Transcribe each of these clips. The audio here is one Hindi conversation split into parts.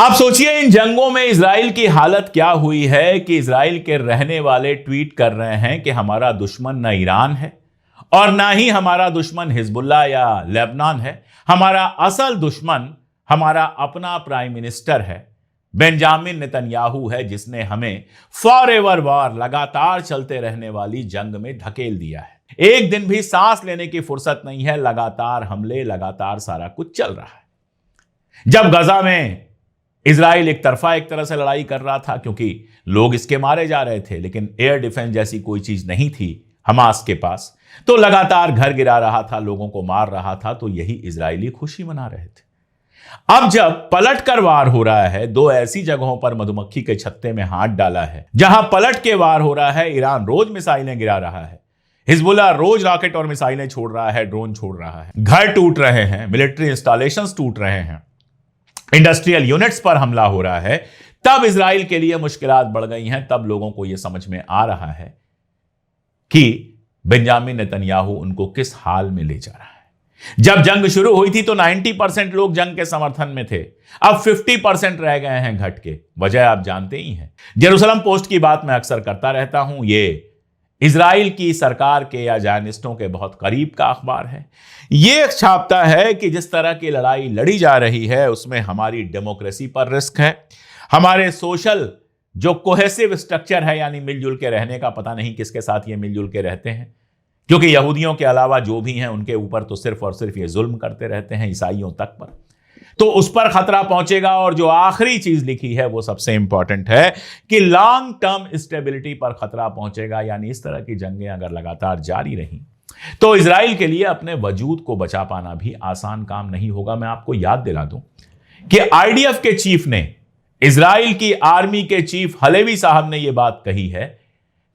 आप सोचिए इन जंगों में इजराइल की हालत क्या हुई है कि इजराइल के रहने वाले ट्वीट कर रहे हैं कि हमारा दुश्मन न ईरान है और ना ही हमारा दुश्मन हिजबुल्लाह या लेबनान है। हमारा असल दुश्मन हमारा अपना प्राइम मिनिस्टर है, बेंजामिन नेतन्याहू है, जिसने हमें फॉरएवर वॉर, लगातार चलते रहने वाली जंग में धकेल दिया है। एक दिन भी सांस लेने की फुर्सत नहीं है, लगातार हमले, लगातार सारा कुछ चल रहा है। जब गजा में इजराइल एक तरह से लड़ाई कर रहा था क्योंकि लोग इसके मारे जा रहे थे, लेकिन एयर डिफेंस जैसी कोई चीज नहीं थी हमास के पास, तो लगातार घर गिरा रहा था, लोगों को मार रहा था, तो यही इजरायली खुशी मना रहे थे। अब जब पलट कर वार हो रहा है, दो ऐसी जगहों पर मधुमक्खी के छत्ते में हाथ डाला है जहां पलट के वार हो रहा है। ईरान रोज मिसाइलें गिरा रहा है, हिजबुल्लाह रोज रॉकेट और मिसाइलें छोड़ रहा है, ड्रोन छोड़ रहा है, घर टूट रहे हैं, मिलिट्री इंस्टॉलेशंस टूट रहे हैं, इंडस्ट्रियल यूनिट्स पर हमला हो रहा है। तब इजराइल के लिए मुश्किलात बढ़ गई हैं। तब लोगों को यह समझ में आ रहा है कि बेंजामिन नेतन्याहू उनको किस हाल में ले जा रहा है। जब जंग शुरू हुई थी तो 90% लोग जंग के समर्थन में थे, अब 50% रह गए हैं घट के। वजह आप जानते ही हैं। जेरूसलम पोस्ट की बात मैं अक्सर करता रहता हूं, ये इजराइल की सरकार के या जायनिस्टों के बहुत करीब का अखबार है। यह छापता है कि जिस तरह की लड़ाई लड़ी जा रही है उसमें हमारी डेमोक्रेसी पर रिस्क है, हमारे सोशल जो कोहेसिव स्ट्रक्चर है, यानी मिलजुल के रहने का, पता नहीं किसके साथ ये मिलजुल के रहते हैं, क्योंकि यहूदियों के अलावा जो भी हैं उनके ऊपर तो सिर्फ और सिर्फ ये जुल्म करते रहते हैं, ईसाइयों तक पर, तो उस पर खतरा पहुंचेगा। और जो आखिरी चीज लिखी है वो सबसे इंपॉर्टेंट है कि लॉन्ग टर्म स्टेबिलिटी पर खतरा पहुंचेगा। यानी इस तरह की जंगें अगर लगातार जारी रहीं तो इजराइल के लिए अपने वजूद को बचा पाना भी आसान काम नहीं होगा। मैं आपको याद दिला दूं कि आईडीएफ के चीफ ने, इजराइल की आर्मी के चीफ हलेवी साहब ने यह बात कही है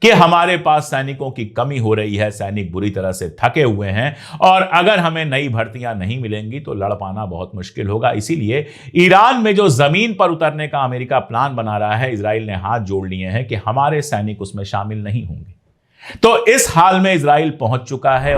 कि हमारे पास सैनिकों की कमी हो रही है, सैनिक बुरी तरह से थके हुए हैं और अगर हमें नई भर्तियां नहीं मिलेंगी तो लड़ पाना बहुत मुश्किल होगा। इसीलिए ईरान में जो जमीन पर उतरने का अमेरिका प्लान बना रहा है, इजराइल ने हाथ जोड़ लिए हैं कि हमारे सैनिक उसमें शामिल नहीं होंगे। तो इस हाल में इजराइल पहुंच चुका है।